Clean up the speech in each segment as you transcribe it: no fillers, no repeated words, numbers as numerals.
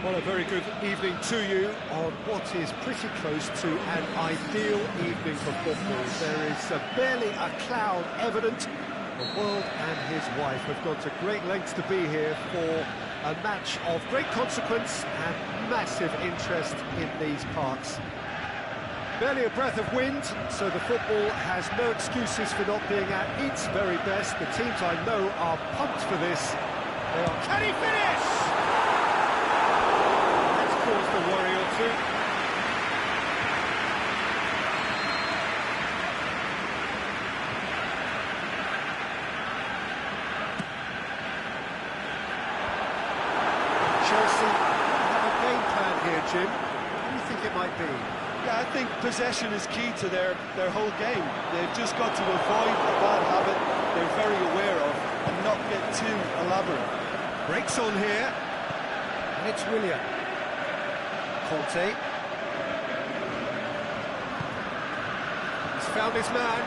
Well, a very good evening to you on what is pretty close to an ideal evening for football. There is barely a cloud evident. The world and his wife have gone to great lengths to be here for a match of great consequence and massive interest in these parts. Barely a breath of wind, so the football has no excuses for not being at its very best. The teams I know are pumped for this. Can he finish? Caused a worry or two. Chelsea have a game plan here, Jim. What do you think it might be? Yeah, I think possession is key to their whole game. They've just got to avoid a bad habit they're very aware of and not get too elaborate. Breaks on here, and it's Willian. Conte. He's found his man,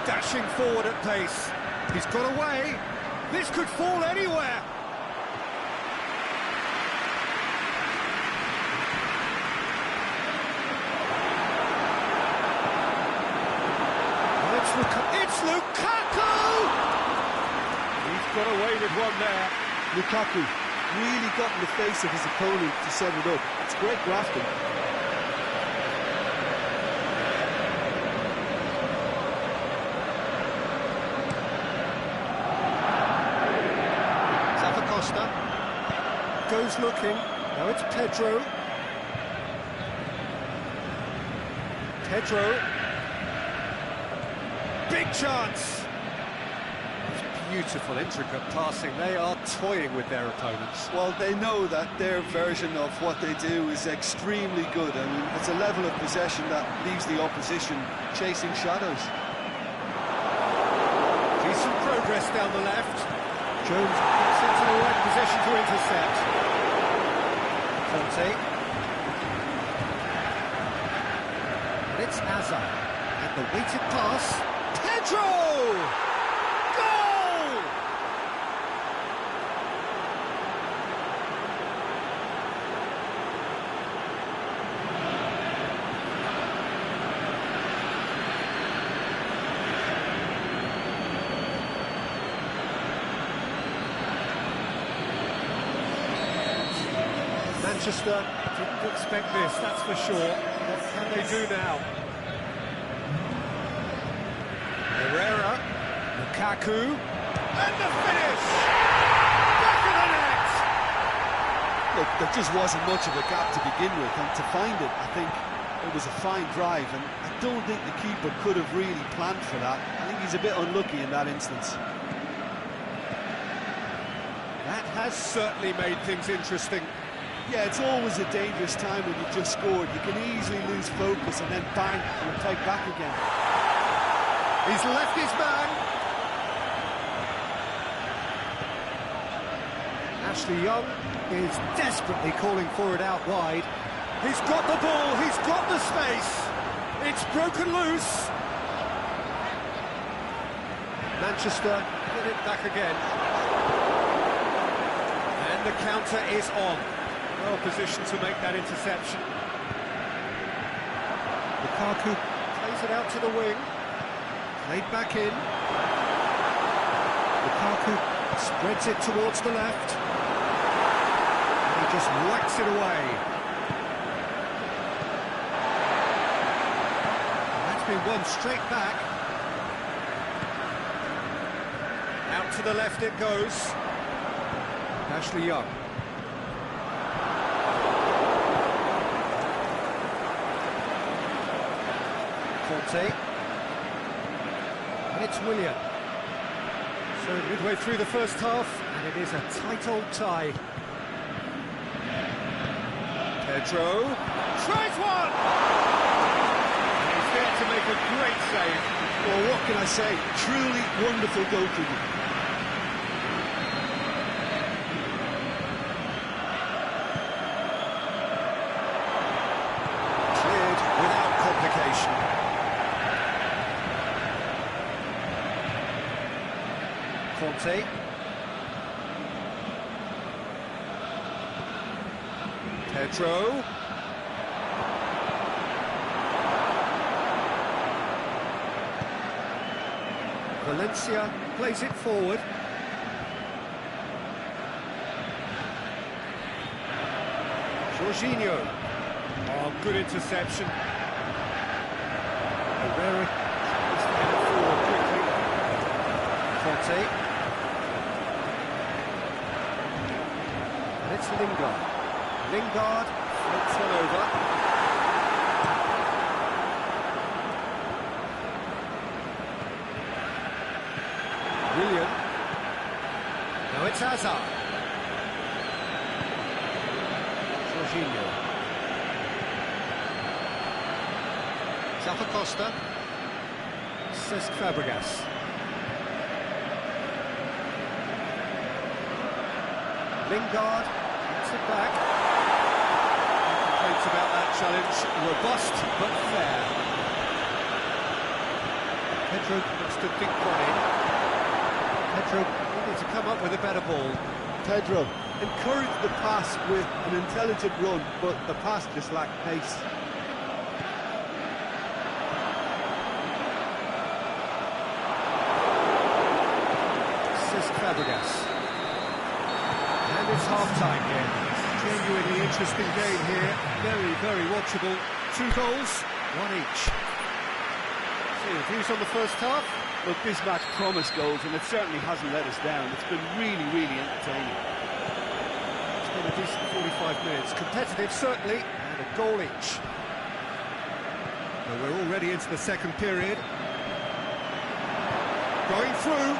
dashing forward at pace. He's got away. This could fall anywhere. It's Lukaku! He's got away with one there. Lukaku really got in the face of his opponent to set it up. It's great grafting. Costa goes looking. Now it's Pedro. Big chance. Beautiful, intricate passing. They are toying with their opponents. Well, they know that their version of what they do is extremely good. I mean, it's a level of possession that leaves the opposition chasing shadows. Decent progress down the left. Jones gets into the right position to intercept. Conte. And it's Hazard. And the weighted pass. Pedro! Manchester didn't expect this, that's for sure. What can they do now? Herrera, Lukaku, and the finish! Back of the net! Look, there just wasn't much of a gap to begin with, and to find it, I think it was a fine drive, and I don't think the keeper could have really planned for that. I think he's a bit unlucky in that instance. That has certainly made things interesting. Yeah, it's always a dangerous time when you've just scored. You can easily lose focus and then bang, you'll take back again. He's left his man. Ashley Young is desperately calling for it out wide. He's got the ball, he's got the space. It's broken loose. Manchester get it back again. And the counter is on. Well positioned to make that interception. Lukaku plays it out to the wing. Played back in. Lukaku spreads it towards the left. And he just whacks it away. And that's been won straight back. Out to the left it goes. Ashley Young. Conte. And it's Willian. So midway through the first half, and it is a tight old tie. Pedro tries one! And he's there to make a great save. Well, what can I say? Truly wonderful goalkeeping. Cleared without complication. Conte. Pedro. Valencia plays it forward. Jorginho. Oh, good interception. Herrera is headed forward quickly. Conte. And it's Lingard. Lingard floats one over. Willian. Now it's Hazard. Jorginho. Costa. Cesc Fabregas. Lingard gets it back. No complaints about that challenge. Robust but fair. Pedro looks to think one in. Pedro needs to come up with a better ball. Pedro encouraged the pass with an intelligent run, but the pass just lacked pace. Fabregas. And it's half-time here. Genuinely interesting game here. Very, very watchable. 2 goals, 1 each. So your views on the first half? Look, this match promised goals, and it certainly hasn't let us down. It's been really, really entertaining. It's been a decent 45 minutes. Competitive, certainly, and a goal each. Well, we're already into the second period. Going through.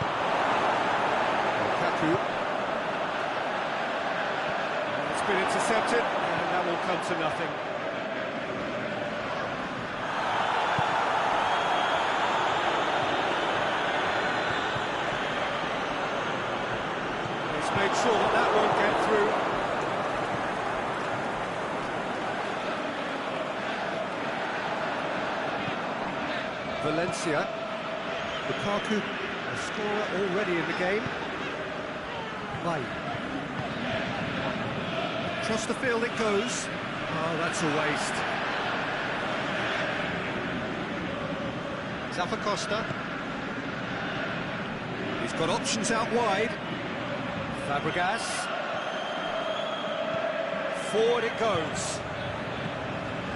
It's been intercepted, and that will come to nothing. He's made sure that that won't get through. Valencia. Lukaku, a scorer already in the game. Across the field it goes. Oh, that's a waste. Costa. He's got options out wide. Fabregas. Forward it goes.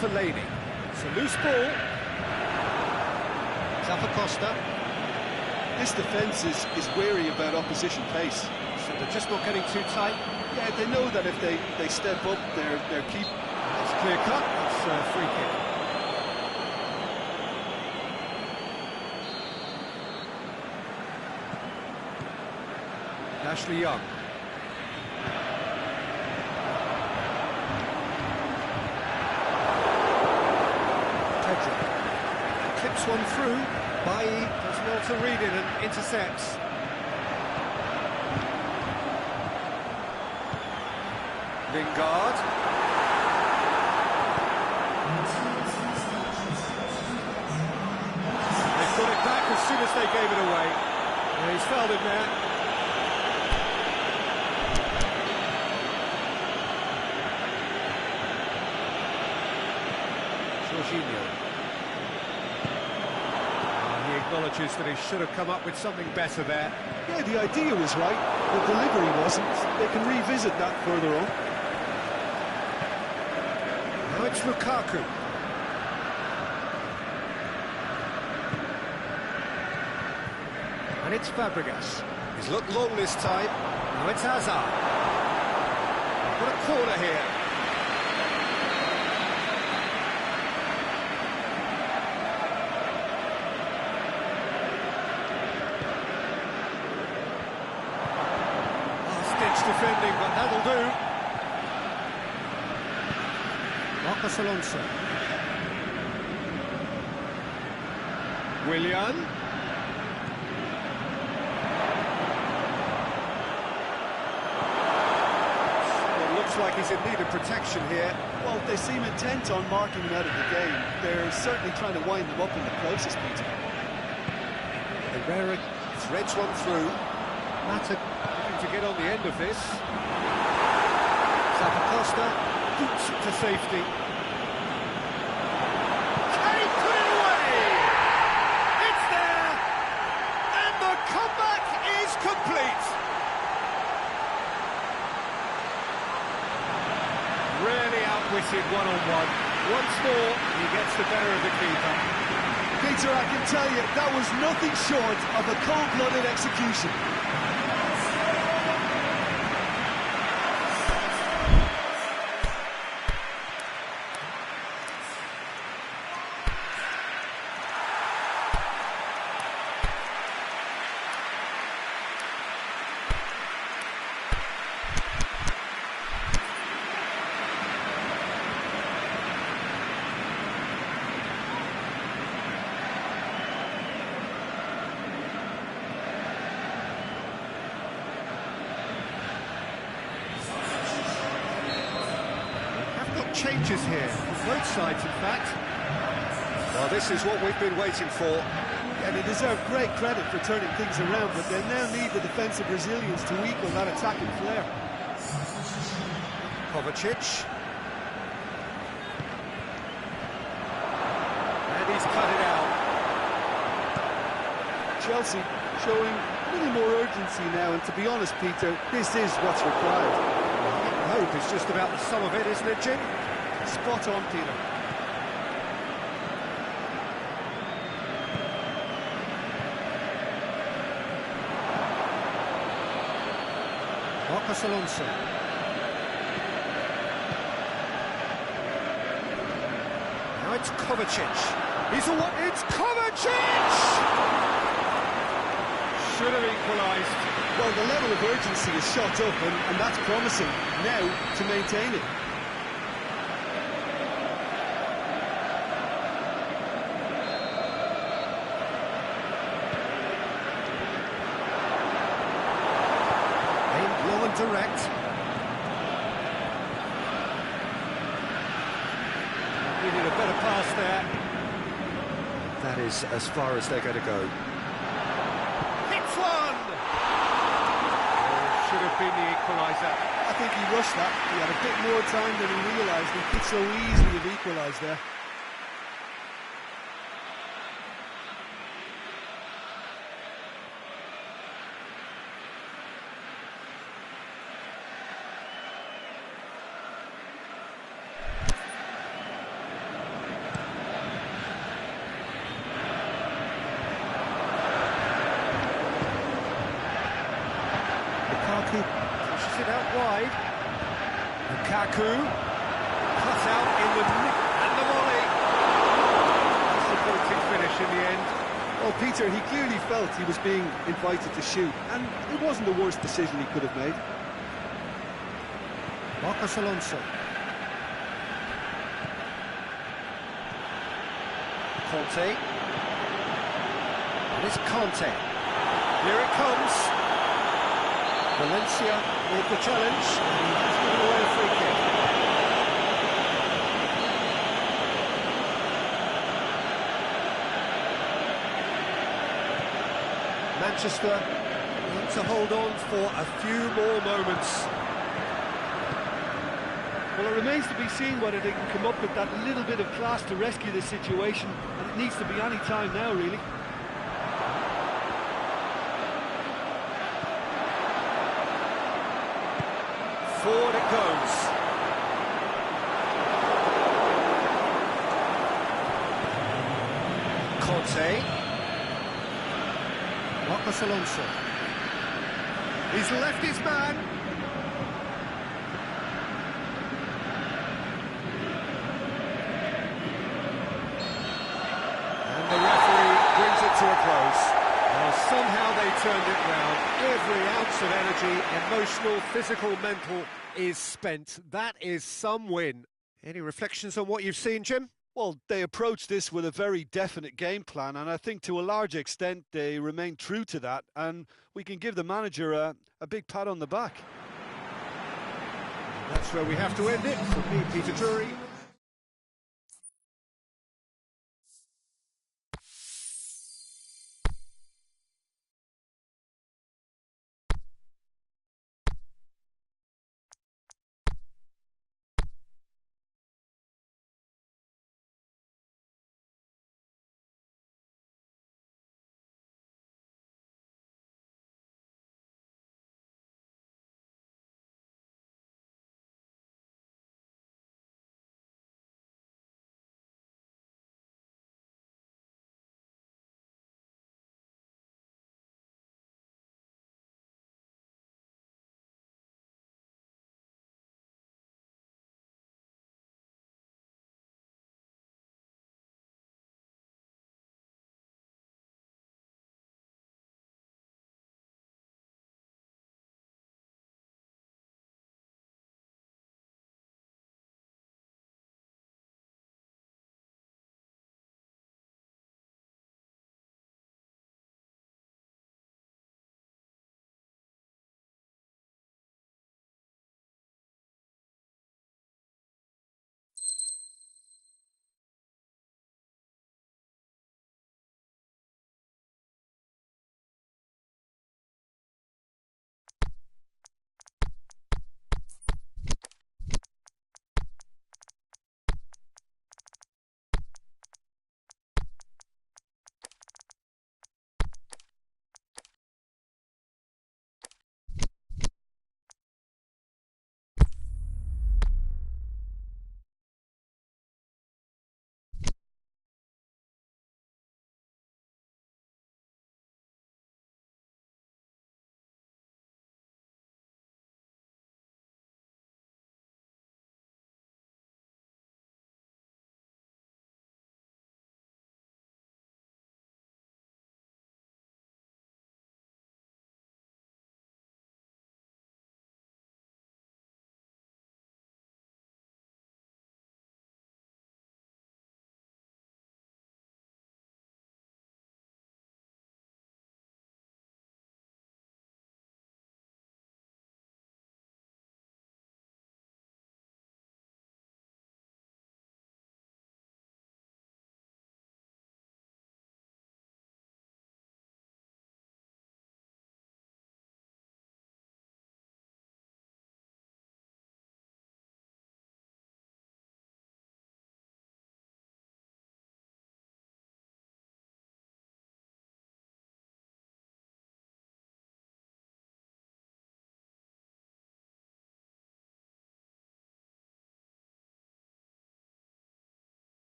Fellaini. It's a loose ball. Costa. This defence is wary about opposition pace. So they're just not getting too tight. Yeah, they know that if they step up, they're keep. It's clear cut. It's a free kick. Ashley Young. Pedro clips one through. Bailly does well to read it and intercepts. Lingard. They've got it back as soon as they gave it away. And he's fouled him there. Jorginho. He acknowledges that he should have come up with something better there. Yeah, the idea was right, the delivery wasn't. They can revisit that further on. Now it's Lukaku. And it's Fabregas. He's looked long this time. Now it's Hazard. What a corner here. Last-ditch defending, but that'll do. Marcos Alonso. Willian. Well, looks like he's in need of protection here. Well, they seem intent on marking him out of the game. They're certainly trying to wind him up in the process, Peter. Herrera threads one through. Mata looking to get on the end of this. Costa. scoots it to safety. Can he put it away? It's there, and the comeback is complete. Really outwitted one-on-one. Once more, he gets the better of the keeper. Peter, I can tell you, that was nothing short of a cold-blooded execution. Changes here, from both sides in fact. Well, this is what we've been waiting for. And they deserve great credit for turning things around, but they now need the defensive resilience to equal that attacking flair. Kovacic. And he's cut it out. Chelsea showing a little more urgency now, and to be honest, Peter, this is what's required. Hope is just about the sum of it, isn't it, Jim? Spot on, Peter. Marcos Alonso. Now it's Kovacic. It's Kovacic! Should have equalised. Well, the level of urgency is shot up, and that's promising. Now to maintain it. Aimed low and direct. Needed a better pass there. That is as far as they're going to go. Hits one! Should have been the equaliser. I think he rushed that. He had a bit more time than he realised. He could so easily have equalised there. Pushes it out wide. Lukaku cut out in the and the volley. Disappointing finish in the end. Well, Peter, he clearly felt he was being invited to shoot, and it wasn't the worst decision he could have made. Marcos Alonso. Conte. And it's Conte. Here it comes. Valencia with the challenge, and he has given away a free kick. Manchester need to hold on for a few more moments. Well, it remains to be seen whether they can come up with that little bit of class to rescue this situation, and it needs to be any time now, really. Forward it goes. Conte. Marcos Alonso. He's left his man. And the referee brings it to a close. Well, somehow they turned it round. Every ounce of energy, emotional, physical, mental, is spent. That is some win. Any reflections on what you've seen, Jim? Well, they approached this with a very definite game plan, and I think to a large extent they remain true to that, and we can give the manager a big pat on the back. That's where we have to end it. From me, Peter Drury.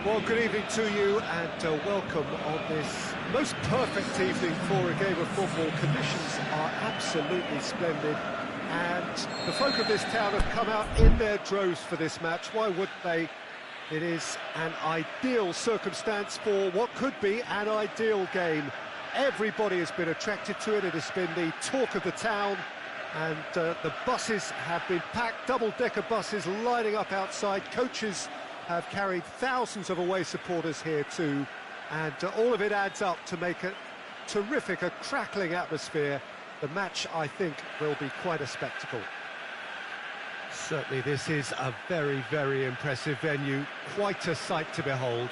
Well, good evening to you and welcome on this most perfect evening for a game of football. Conditions are absolutely splendid and the folk of this town have come out in their droves for this match. Why wouldn't they? It is an ideal circumstance for what could be an ideal game. Everybody has been attracted to it. It has been the talk of the town, and the buses have been packed, double-decker buses lining up outside. Coaches have carried thousands of away supporters here too, and all of it adds up to make a terrific, a crackling atmosphere. The match, I think, will be quite a spectacle. Certainly this is a very, very impressive venue, quite a sight to behold.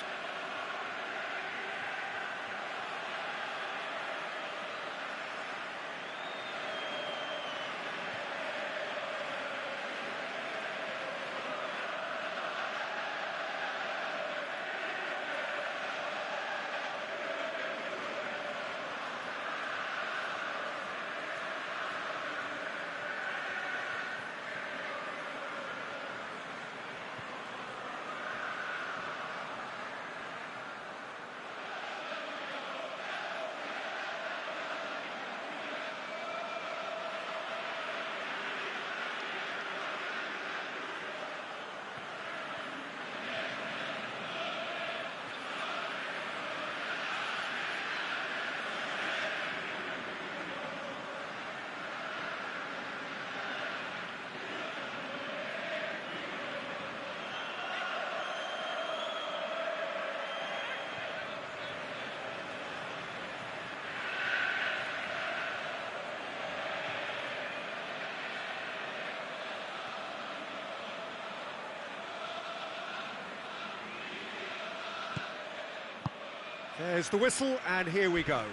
There's the whistle, and here we go.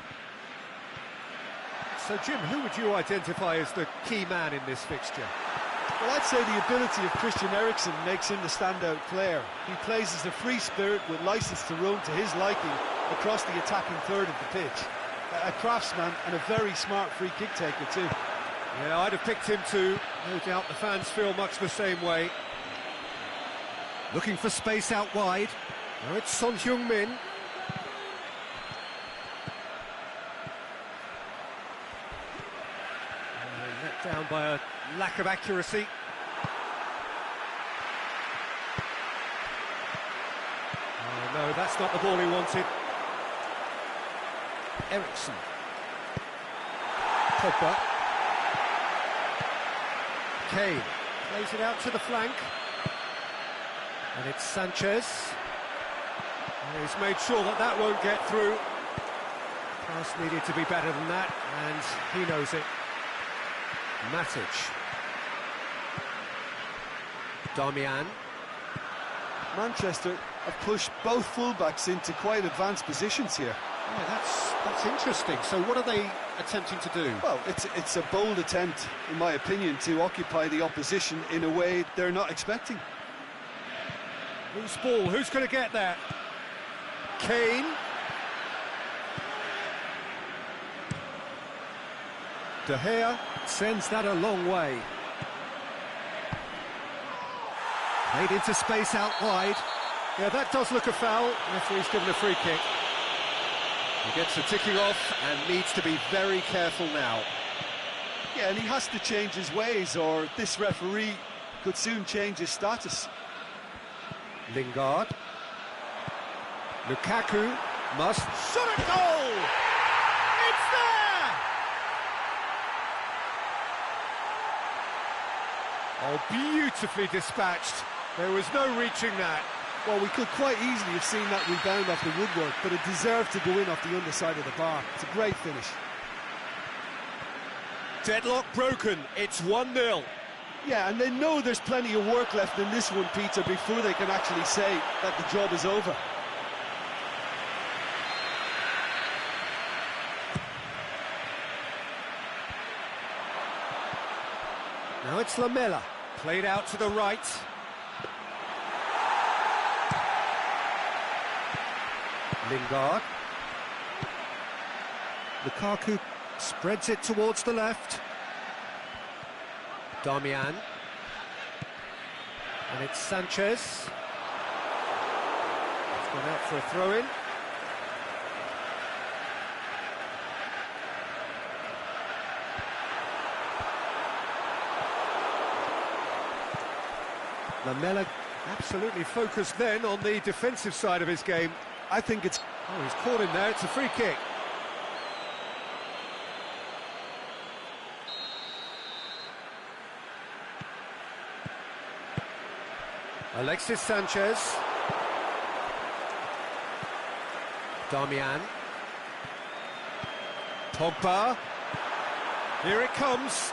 So, Jim, who would you identify as the key man in this fixture? Well, I'd say the ability of Christian Eriksen makes him the standout player. He plays as a free spirit with licence to roam to his liking across the attacking third of the pitch. A craftsman and a very smart free kick taker too. Yeah, I'd have picked him too. No doubt the fans feel much the same way. Looking for space out wide. Now it's Son Heung-min. Let down by a lack of accuracy. Oh no, that's not the ball he wanted. Eriksen. Pogba. Kane plays it out to the flank. And it's Sanchez. And he's made sure that that won't get through. Pass needed to be better than that, and he knows it. Matic. Darmian. Manchester have pushed both fullbacks into quite advanced positions here. Yeah, that's interesting. So what are they attempting to do? Well, it's a bold attempt, in my opinion, to occupy the opposition in a way they're not expecting. Loose ball, who's going to get that? Kane. De Gea sends that a long way. Made into space out wide. Yeah, that does look a foul. Referee's given a free kick. He gets the ticking off and needs to be very careful now. Yeah, and he has to change his ways, or this referee could soon change his status. Lingard. Lukaku must shot a goal! It's there! Oh, beautifully dispatched. There was no reaching that. Well, we could quite easily have seen that rebound off the woodwork, but it deserved to go in off the underside of the bar. It's a great finish. Deadlock broken. It's 1-0. Yeah, and they know there's plenty of work left in this one, Peter, before they can actually say that the job is over. Now it's Lamela, played out to the right. Lingard. Lukaku spreads it towards the left. Darmian. And it's Sanchez. Gone out for a throw-in. Lamela absolutely focused then on the defensive side of his game. I think it's... Oh, he's caught him there, it's a free kick. Alexis Sanchez. Darmian. Pogba. Here it comes.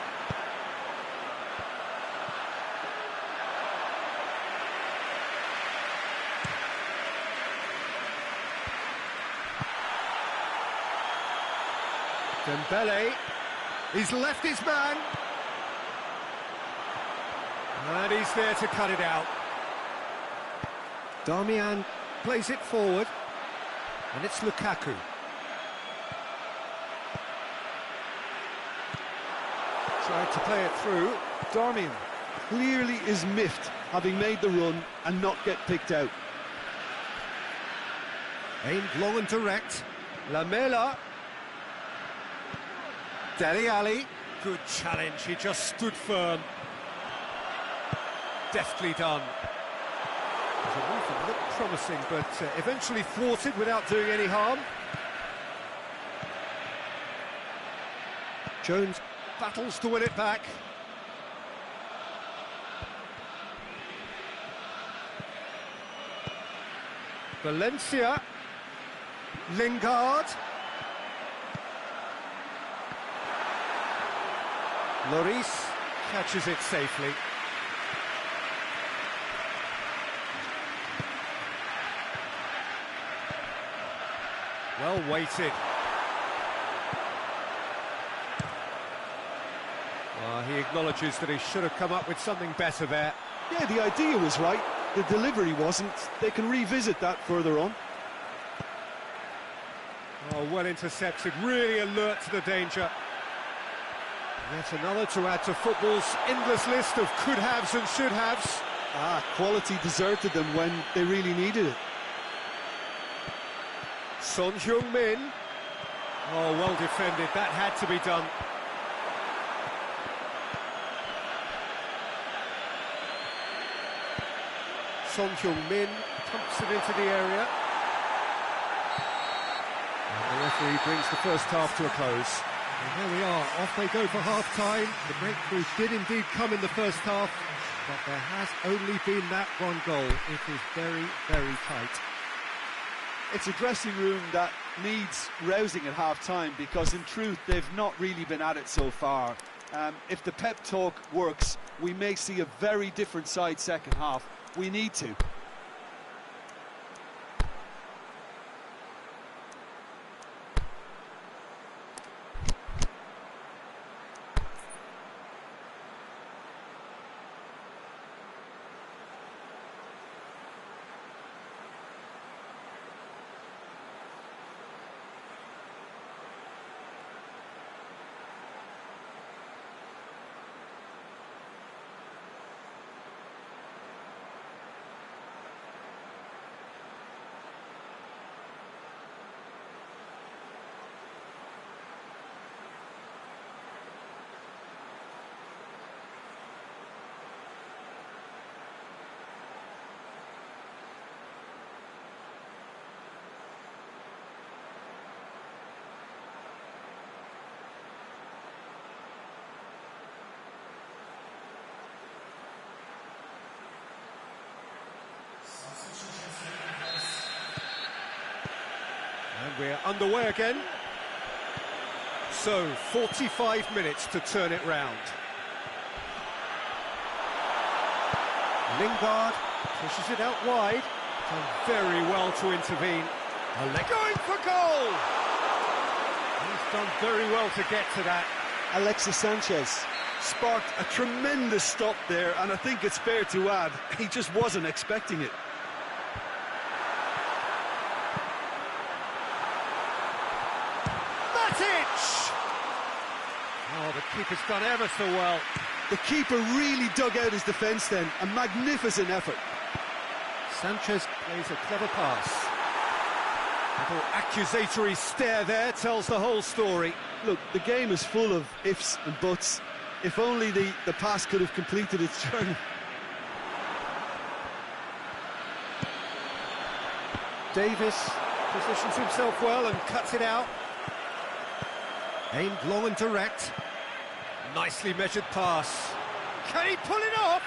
Dembele. He's left his man. And he's there to cut it out. Darmian plays it forward, and it's Lukaku. Tried to play it through. Darmian clearly is miffed, having made the run and not get picked out. Aimed long and direct. Lamela. Dele Alli. Good challenge, he just stood firm. Deftly done. The move looked promising, but eventually thwarted without doing any harm. Jones battles to win it back. Valencia. Lingard. Lloris catches it safely. Well weighted. He acknowledges that he should have come up with something better there. Yeah, the idea was right, the delivery wasn't. They can revisit that further on. Oh, well intercepted, really alert to the danger. Yet another to add to football's endless list of could-haves and should-haves. Quality deserted them when they really needed it. Son Heung-min. Oh, well defended, that had to be done. Son Heung-min pumps it into the area. And the referee brings the first half to a close. And here we are, off they go for half-time. The breakthrough did indeed come in the first half, but there has only been that one goal. It is very, very tight. It's a dressing room that needs rousing at half-time, because in truth they've not really been at it so far. If the pep talk works, we may see a very different side second half. We need to. And we're underway again. So, 45 minutes to turn it round. Lingard pushes it out wide. Done very well to intervene. Going for goal! He's done very well to get to that. Alexis Sanchez sparked a tremendous stop there, and I think it's fair to add, he just wasn't expecting it. Oh, the keeper's done ever so well. The keeper really dug out his defence then. A magnificent effort. Sanchez plays a clever pass. Little accusatory stare there tells the whole story. Look, the game is full of ifs and buts. If only the pass could have completed its journey. Davis positions himself well and cuts it out. Aimed long and direct. Nicely measured pass. Can he pull it off?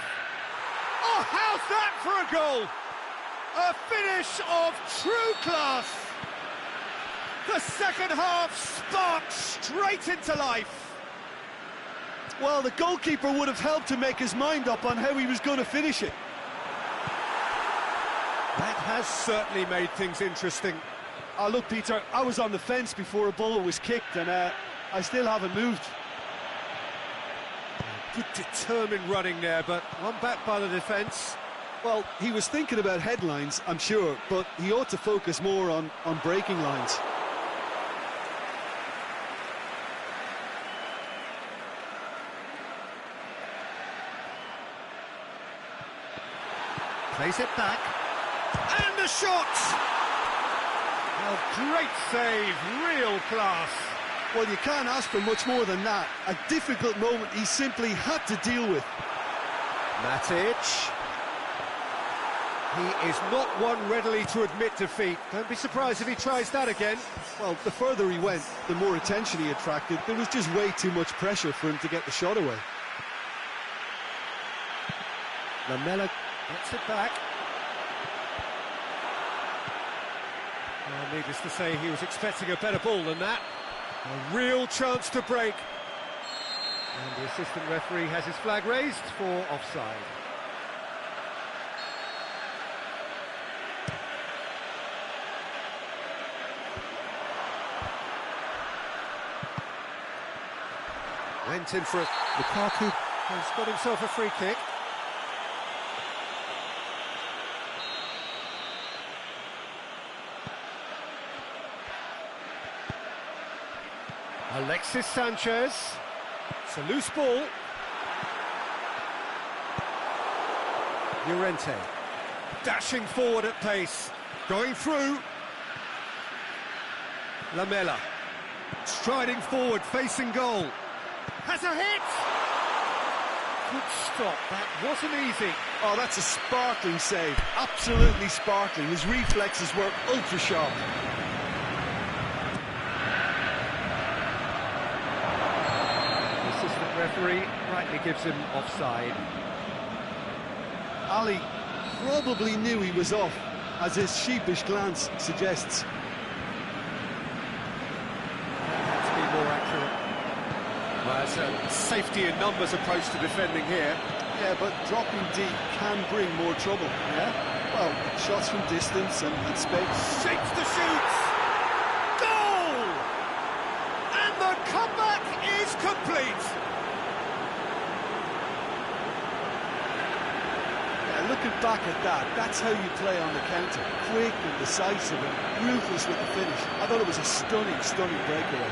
Oh, how's that for a goal? A finish of true class. The second half sparks straight into life. Well, the goalkeeper would have helped to make his mind up on how he was going to finish it. That has certainly made things interesting. Oh, look, Peter, I was on the fence before a ball was kicked, and I still haven't moved. Good determined running there, but one back by the defence. Well, he was thinking about headlines, I'm sure, but he ought to focus more on breaking lines. Plays it back. And the shot! Well, great save, real class. Well, you can't ask for much more than that. A difficult moment he simply had to deal with. Matic. He is not one readily to admit defeat. Don't be surprised if he tries that again. Well, the further he went, the more attention he attracted. There was just way too much pressure for him to get the shot away. Lamela gets it back. Well, needless to say, he was expecting a better ball than that. A real chance to break. And the assistant referee has his flag raised for offside. Went in for it. Lukaku has got himself a free kick. Alexis Sanchez. It's a loose ball. Llorente. Dashing forward at pace. Going through. Lamela. Striding forward, facing goal. Has a hit! Good stop, that wasn't easy. Oh, that's a sparkling save. Absolutely sparkling. His reflexes were ultra sharp. Referee rightly gives him offside. Ali probably knew he was off, as his sheepish glance suggests. Had to be more accurate. Well, it's a safety in numbers approach to defending here. Yeah, but dropping deep can bring more trouble, yeah? Well, shots from distance and space. Shakes the shoots! Goal! And the comeback is complete! Looking back at that, that's how you play on the counter. Quick and decisive and ruthless with the finish. I thought it was a stunning, stunning breakaway.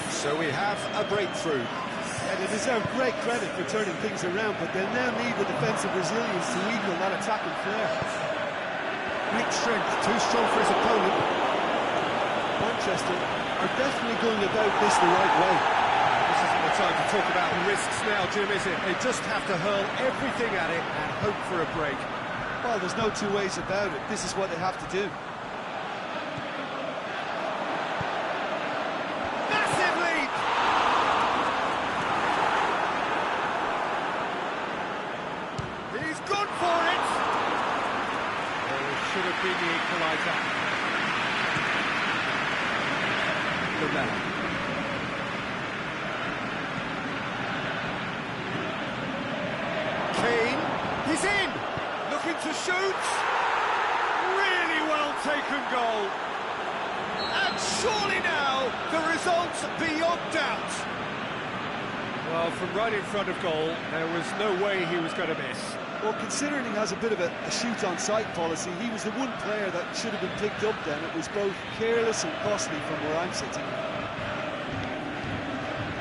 So we have a breakthrough. And they deserve great credit for turning things around, but they'll now need the defensive resilience to equal that attacking flair. Great strength, too strong for his opponent. Manchester are definitely going about this the right way. This isn't the time to talk about risks now, Jim, is it? They just have to hurl everything at it and hope for a break. Well, there's no two ways about it. This is what they have to do. Massive lead! He's gone for it! Oh, it should have been the equaliser. Lamela. He's in! Looking to shoot! Really well taken goal! And surely now, the result's beyond doubt! Well, from right in front of goal, there was no way he was going to miss. Well, considering he has a bit of a shoot-on-sight policy, he was the one player that should have been picked up then. It was both careless and costly from where I'm sitting.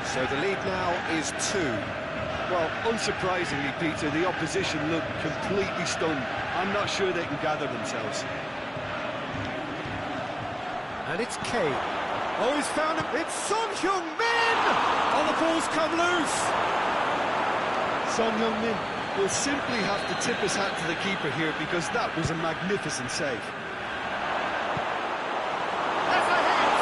So the lead now is 2. Well, unsurprisingly, Peter, the opposition look completely stunned. I'm not sure they can gather themselves. And it's Kane. Oh, he's found him. It's Son Heung-min! Oh, the ball's come loose. Son Heung-min will simply have to tip his hat to the keeper here because that was a magnificent save. That's a hit!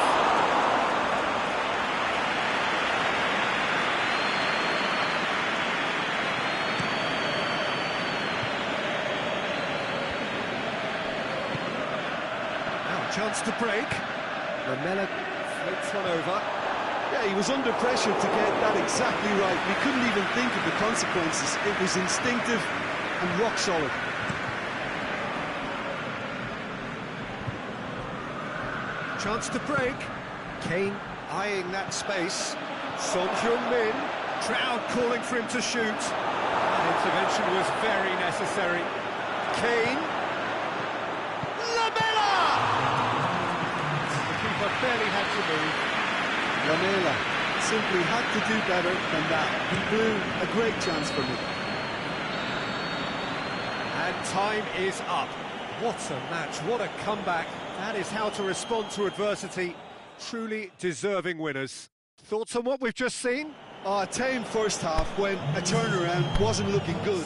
Now, chance to break. Lamela floats one over. Yeah, he was under pressure to get that exactly right. We couldn't even think of the consequences. It was instinctive and rock solid. Chance to break. Kane eyeing that space. Son Heung-min. Crowd calling for him to shoot. That intervention was very necessary. Kane. Lamela! The keeper barely had to move. Lamela simply had to do better than that. He blew a great chance for me. And time is up. What a match, what a comeback. That is how to respond to adversity. Truly deserving winners. Thoughts on what we've just seen? A tame first half when a turnaround wasn't looking good.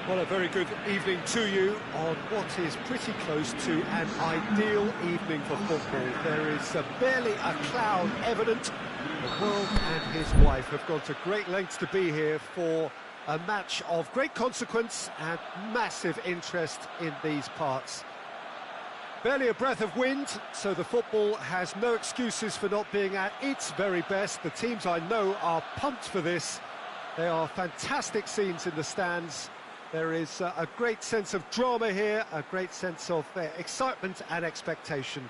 Well, a very good evening to you on what is pretty close to an ideal evening for football. There is barely a cloud evident. The world and his wife have gone to great lengths to be here for a match of great consequence and massive interest in these parts. Barely a breath of wind, so the football has no excuses for not being at its very best. The teams I know are pumped for this. They are fantastic scenes in the stands. There is a great sense of drama here, a great sense of excitement and expectation.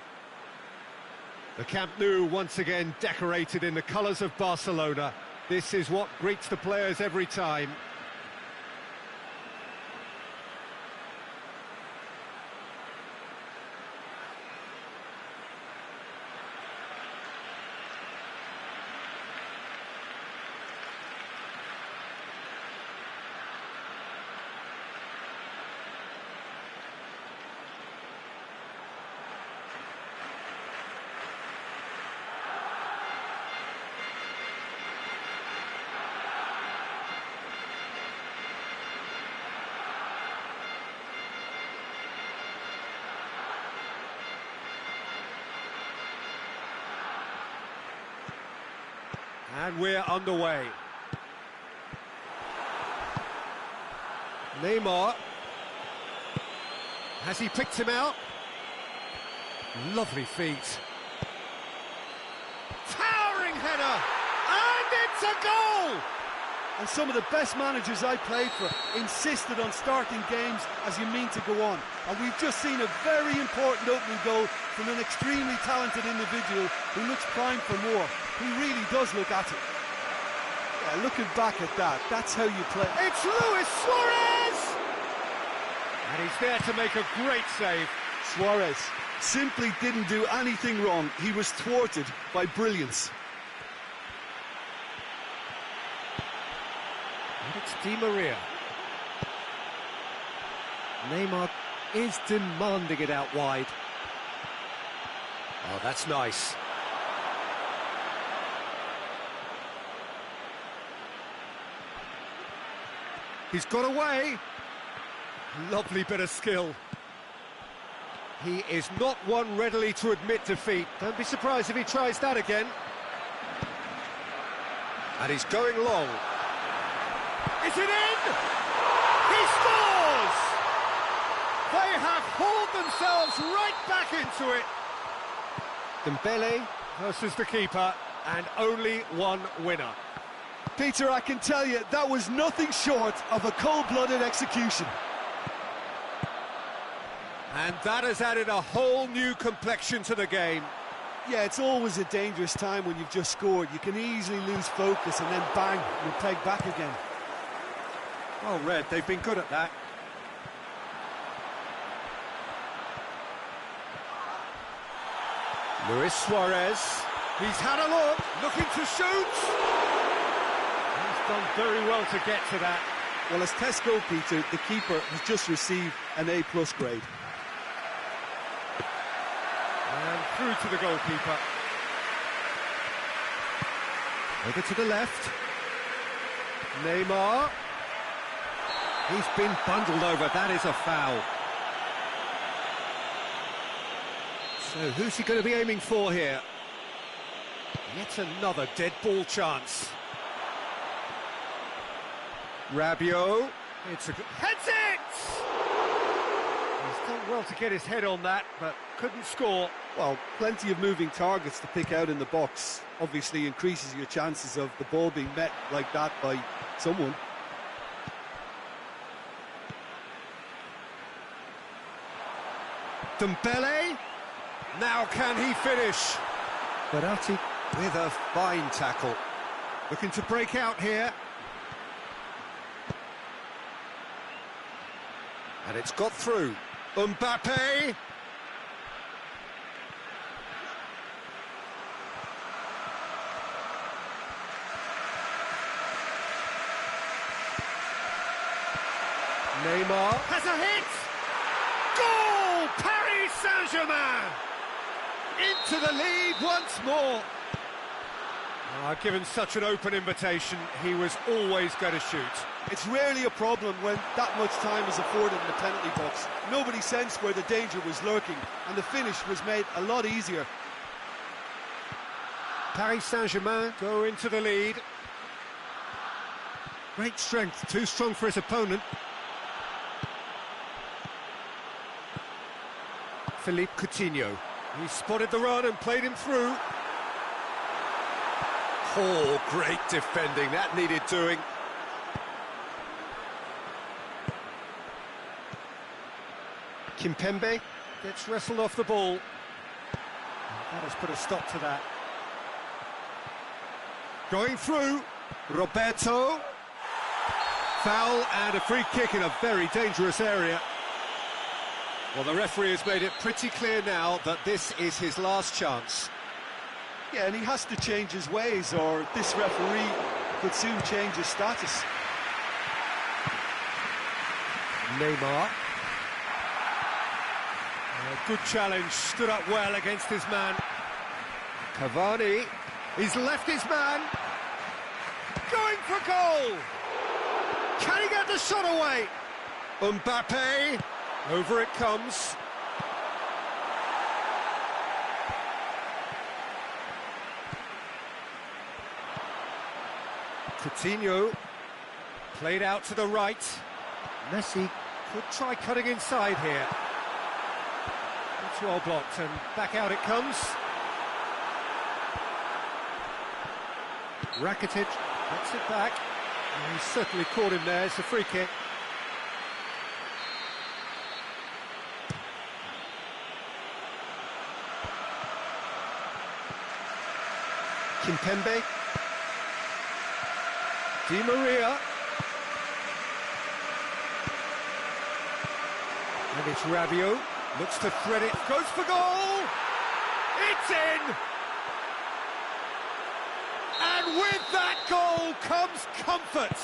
The Camp Nou once again decorated in the colours of Barcelona. This is what greets the players every time. And we're underway. Neymar. Has he picked him out? Lovely feet. Towering header! And it's a goal! And some of the best managers I played for insisted on starting games as you mean to go on. And we've just seen a very important opening goal from an extremely talented individual who looks primed for more. He really does look at it. Yeah, looking back at that, that's how you play. It's Luis Suarez! And he's there to make a great save. Suarez simply didn't do anything wrong. He was thwarted by brilliance. And it's Di Maria. Neymar is demanding it out wide. Oh, that's nice. He's got away. Lovely bit of skill. He is not one readily to admit defeat. Don't be surprised if he tries that again. And he's going long. Is it in? He scores! They have hauled themselves right back into it. Dembele versus the keeper, and only one winner. Peter, I can tell you, that was nothing short of a cold-blooded execution. And that has added a whole new complexion to the game. Yeah, it's always a dangerous time when you've just scored. You can easily lose focus and then bang, you're pegged back again. Well read, they've been good at that. Luis Suarez, he's had a look, looking to shoot. He's done very well to get to that. Well, as test goal, Peter, the keeper has just received an A+ grade. And through to the goalkeeper. Over to the left. Neymar. He's been bundled over, that is a foul. So who's he going to be aiming for here? Yet another dead ball chance. Rabiot. It's a good... Heads it! He's done well to get his head on that, but couldn't score. Well, plenty of moving targets to pick out in the box. Obviously increases your chances of the ball being met like that by someone. Dembele. Now can he finish? Berardi with a fine tackle. Looking to break out here. And it's got through. Mbappe. Neymar has a hit. Goal! Paris Saint-Germain into the lead once more. Given such an open invitation, he was always going to shoot. It's rarely a problem when that much time is afforded in the penalty box. Nobody sensed where the danger was lurking, and the finish was made a lot easier. Paris Saint-Germain go into the lead. Great strength, too strong for his opponent. Philippe Coutinho. He spotted the run and played him through. Oh, great defending, that needed doing. Kimpembe gets wrestled off the ball. That has put a stop to that. Going through, Roberto. Foul and a free kick in a very dangerous area. Well, the referee has made it pretty clear now that this is his last chance. Yeah, and he has to change his ways, or this referee could soon change his status. Neymar. A good challenge, stood up well against his man. Cavani, he's left his man. Going for goal! Can he get the shot away? Mbappe, over it comes. Coutinho, played out to the right. Messi could try cutting inside here. It's well blocked, and back out it comes. Rakitic gets it back. And he's certainly caught him there. It's a free kick. Kimpembe. Di Maria. And it's Rabiot. Looks to thread it. Goes for goal! It's in! And with that goal comes comfort.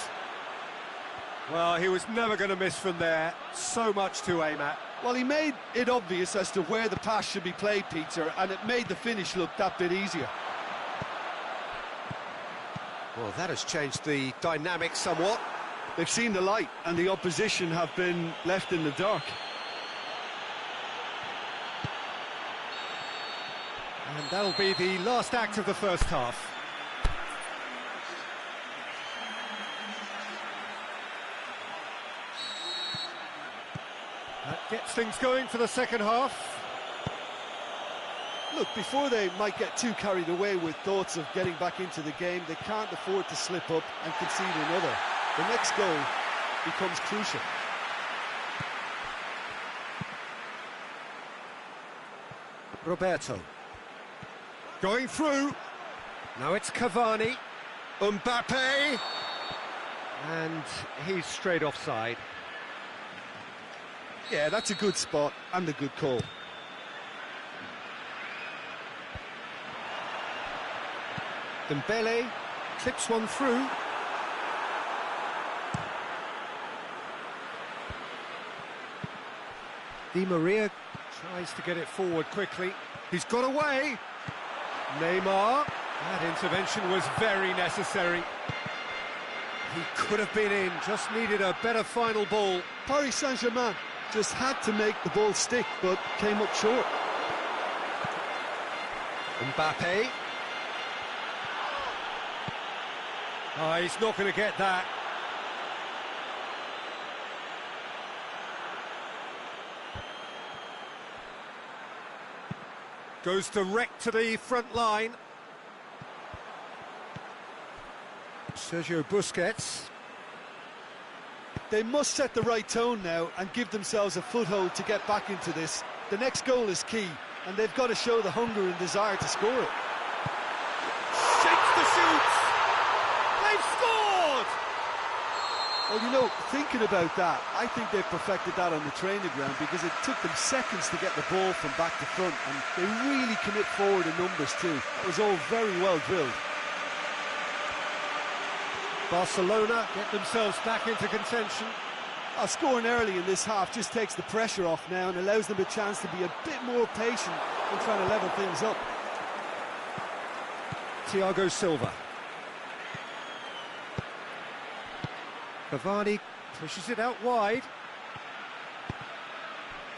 Well, he was never going to miss from there. So much to aim at. Well, he made it obvious as to where the pass should be played, Peter, and it made the finish look that bit easier. Well, that has changed the dynamic somewhat. They've seen the light, and the opposition have been left in the dark. And that'll be the last act of the first half. That gets things going for the second half. Look, before they might get too carried away with thoughts of getting back into the game, they can't afford to slip up and concede another. The next goal becomes crucial. Roberto. Going through. Now it's Cavani. Mbappe. And he's straight offside. Yeah, that's a good spot and a good call. Dembele clips one through. Di Maria tries to get it forward quickly. He's got away. Neymar. That intervention was very necessary. He could have been in, just needed a better final ball. Paris Saint-Germain just had to make the ball stick, but came up short. Mbappe. Oh, he's not going to get that. Goes direct to the front line. Sergio Busquets. They must set the right tone now and give themselves a foothold to get back into this. The next goal is key, and they've got to show the hunger and desire to score it. Shakes the shoots! They've scored! Well, you know, thinking about that, I think they've perfected that on the training ground because it took them seconds to get the ball from back to front, and they really commit forward in numbers too. It was all very well drilled. Barcelona get themselves back into contention. Scoring early in this half just takes the pressure off now and allows them a chance to be a bit more patient in trying to level things up. Thiago Silva. Cavani pushes it out wide.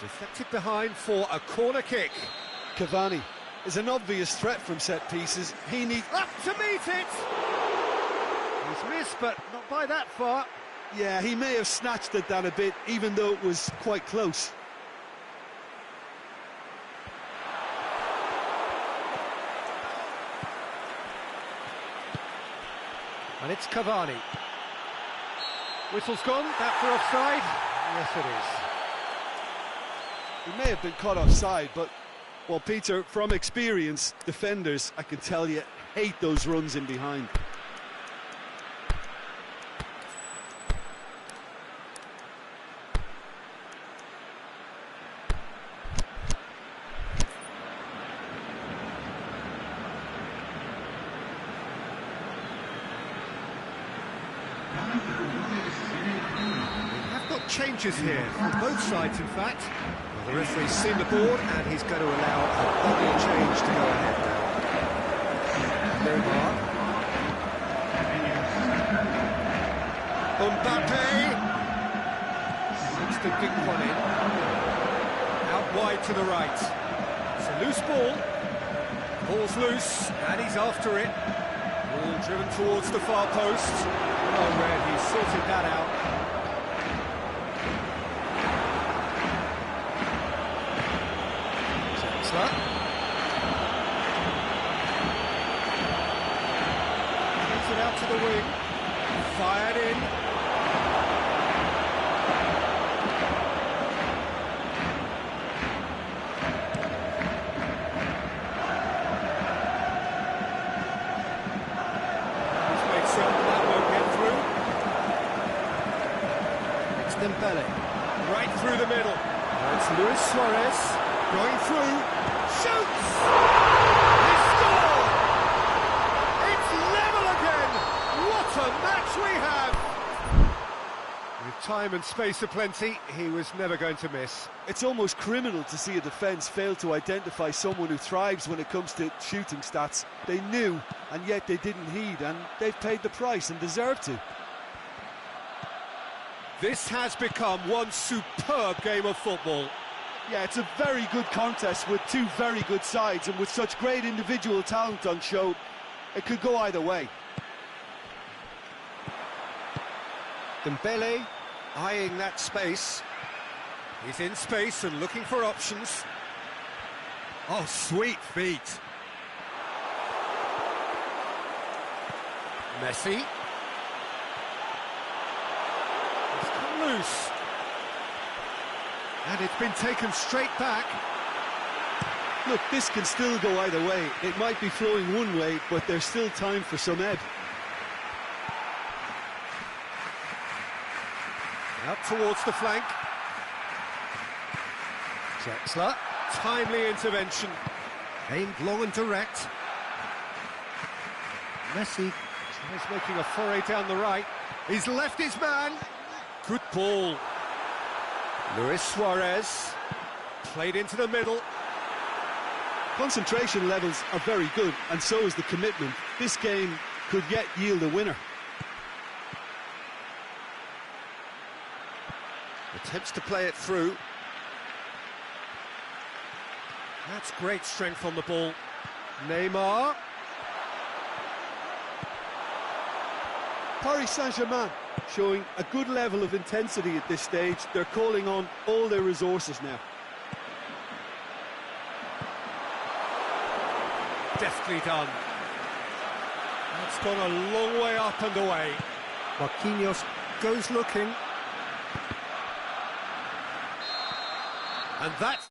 Deflected behind for a corner kick. Cavani is an obvious threat from set pieces. He needs up to meet it. He's missed, but not by that far. Yeah, he may have snatched at that a bit, even though it was quite close. And it's Cavani. Whistle's gone, that for offside? Yes, it is. He may have been caught offside, but, well, Peter, from experience, defenders, I can tell you, hate those runs in behind. Changes here from both sides, in fact. Well, the referee's seen the board and he's going to allow a body change to go ahead now. Neymar. Mbappe. Looks to dig one in. Out wide to the right. It's a loose ball. Ball's loose and he's after it. Ball driven towards the far post. Oh, Red, he sorted that out. Jaxler. Takes it out to the wing. Fired in. Dembele, right through the middle. It's Luis Suarez going through, shoots! He scored! It's level again! What a match we have! With time and space aplenty, he was never going to miss. It's almost criminal to see a defence fail to identify someone who thrives when it comes to shooting stats. They knew, and yet they didn't heed, and they've paid the price and deserve to. This has become one superb game of football. Yeah, it's a very good contest with two very good sides, and with such great individual talent on show, it could go either way. Dembele eyeing that space. He's in space and looking for options. Oh, sweet feet. Messi. Loose, and it's been taken straight back. Look, this can still go either way. It might be flowing one way, but there's still time for some ebb. Out towards the flank. Jaxler, timely intervention, aimed long and direct. Messi is making a foray down the right. He's left his man. Good ball. Luis Suarez played into the middle. Concentration levels are very good, and so is the commitment. This game could yet yield a winner. Attempts to play it through. That's great strength on the ball. Neymar. Paris Saint-Germain showing a good level of intensity at this stage. They're calling on all their resources now. Deftly done. That's gone a long way up and away. Marquinhos goes looking. And that's